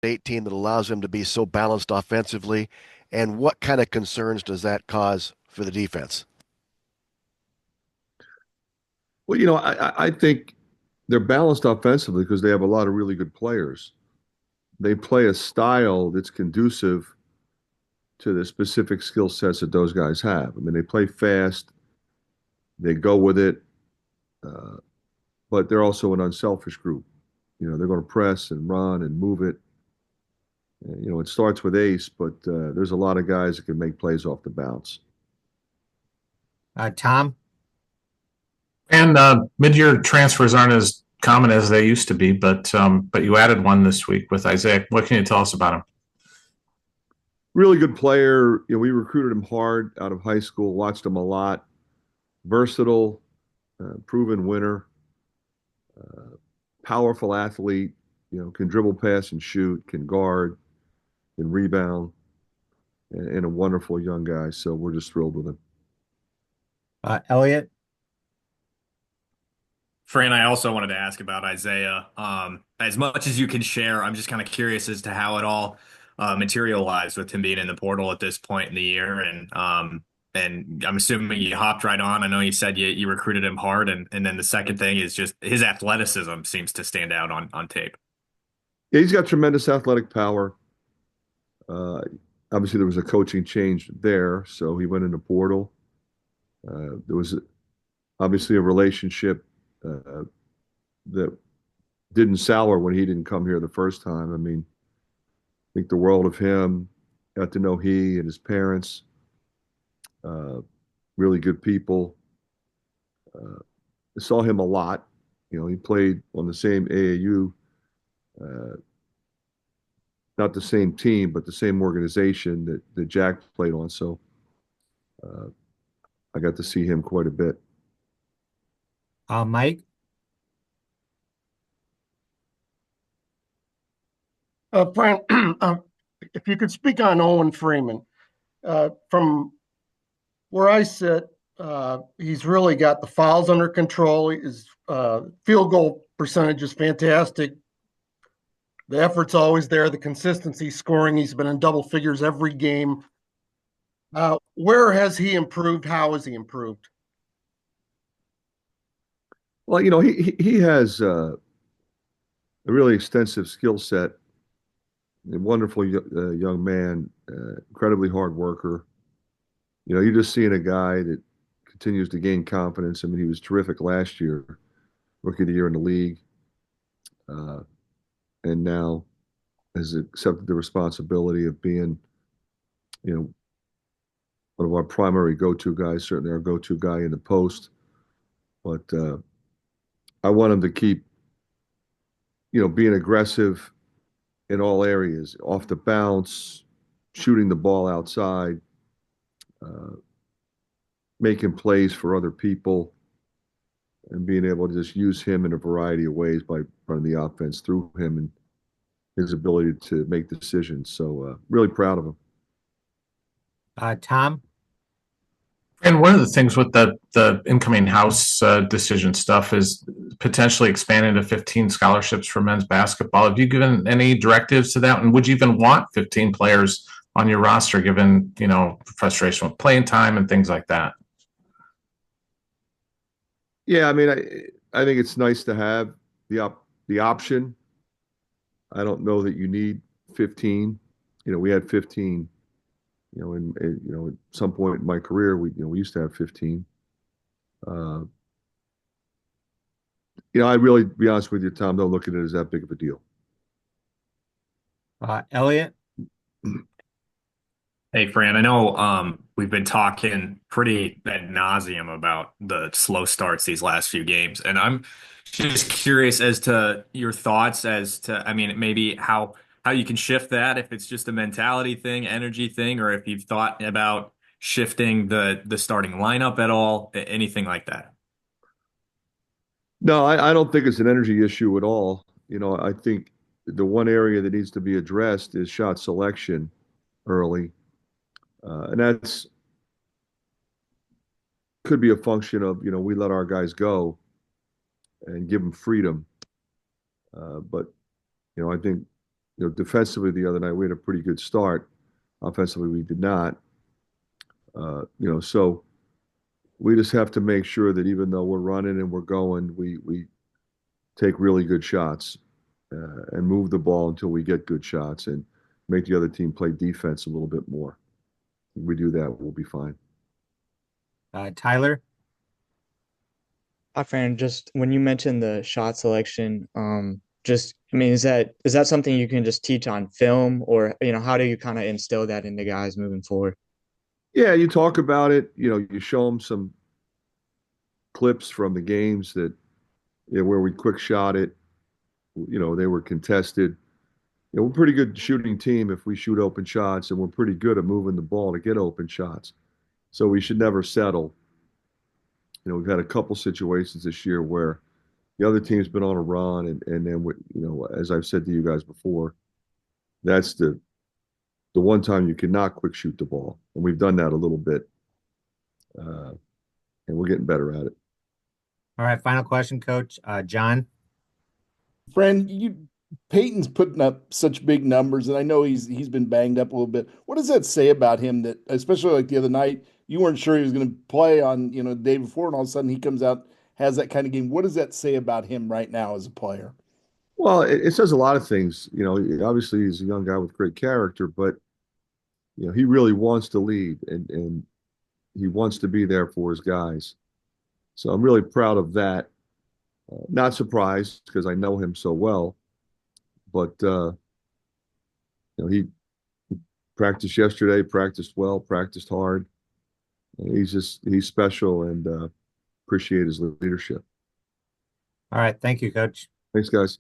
State team that allows him to be so balanced offensively? And what kind of concerns does that cause for the defense? Well, I think they're balanced offensively because they have a lot of really good players. They play a style that's conducive to the specific skill sets that those guys have. I mean, they play fast, they go with it, uh, but they're also an unselfish group. They're going to press and run and move it. It starts with ace, but there's a lot of guys that can make plays off the bounce. Tom? And mid-year transfers aren't as common as they used to be, but you added one this week with Isaiah. What can you tell us about him? Really good player. We recruited him hard out of high school, watched him a lot. Versatile, proven winner, powerful athlete. Can dribble, pass, and shoot. Can guard, can rebound, and a wonderful young guy. So we're just thrilled with him. Elliot? Fran, I also wanted to ask about Isaiah. As much as you can share, I'm just kind of curious as to how it all materialized with him being in the portal at this point in the year. And I'm assuming you hopped right on. I know you said you recruited him hard, and then the second thing is just his athleticism seems to stand out on tape. Yeah, he's got tremendous athletic power. Uh, Obviously, there was a coaching change there, so he went in the portal. There was obviously a relationship that didn't sour when he didn't come here the first time. I mean, I think the world of him, got to know he and his parents, uh, really good people. I saw him a lot. He played on the same AAU, uh, not the same team, but the same organization that Jack played on. So uh, I got to see him quite a bit. Mike? Fran, if you could speak on Owen Freeman, from where I sit, he's really got the fouls under control. His field goal percentage is fantastic. The effort's always there. The consistency scoring. He's been in double figures every game. Where has he improved? How has he improved? Well, he has a really extensive skill set. A wonderful young man, incredibly hard worker. You're just seeing a guy that continues to gain confidence. I mean, he was terrific last year, rookie of the year in the league, uh, and now has accepted the responsibility of being, you know, one of our primary go-to guys. Certainly our go-to guy in the post. But I want him to keep, being aggressive in all areas, off the bounce, shooting the ball outside, uh, making plays for other people, and being able to just use him in a variety of ways by running the offense through him and his ability to make decisions. So really proud of him. Tom? And one of the things with the incoming House decision stuff is potentially expanding to 15 scholarships for men's basketball. Have you given any directives to that? And would you even want 15 players on your roster, given frustration with playing time and things like that? Yeah, I mean, I think it's nice to have the option. I don't know that you need 15. We had 15. At some point in my career, we used to have 15. Uh, I really, to be honest with you, Tom, don't look at it as that big of a deal. Elliot? Hey, Fran, I know we've been talking pretty ad nauseum about the slow starts these last few games, and I'm just curious as to your thoughts as to, I mean, maybe how you can shift that, if it's just a mentality thing, energy thing, or if you've thought about shifting the starting lineup at all, anything like that. No, I don't think it's an energy issue at all. I think the one area that needs to be addressed is shot selection early. And that's could be a function of, we let our guys go and give them freedom. But I think defensively the other night, we had a pretty good start. Offensively, we did not. So we just have to make sure that even though we're running and we're going, we take really good shots and move the ball until we get good shots and make the other team play defense a little bit more. If we do that, we'll be fine. Tyler? Hi, Fran. Just when you mentioned the shot selection, is that something you can just teach on film, or how do you kind of instill that into guys moving forward? Yeah, you talk about it. You show them some clips from the games that where we quick shot it. They were contested. We're a pretty good shooting team if we shoot open shots, and we're pretty good at moving the ball to get open shots. So we should never settle. We've had a couple situations this year where the other team's been on a run, and then as I've said to you guys before, that's the one time you cannot quick shoot the ball, and we've done that a little bit, and we're getting better at it. All right, final question, Coach. John? Fran, Peyton's putting up such big numbers, and I know he's been banged up a little bit. What does that say about him that, especially like the other night, you weren't sure he was going to play on, the day before, and all of a sudden he comes out, has that kind of game. What does that say about him right now as a player? Well, it says a lot of things. Obviously he's a young guy with great character, but he really wants to lead and he wants to be there for his guys. So I'm really proud of that. Not surprised because I know him so well, but he practiced yesterday, practiced well, practiced hard. He's special, and appreciate his leadership. All right. Thank you, Coach. Thanks, guys.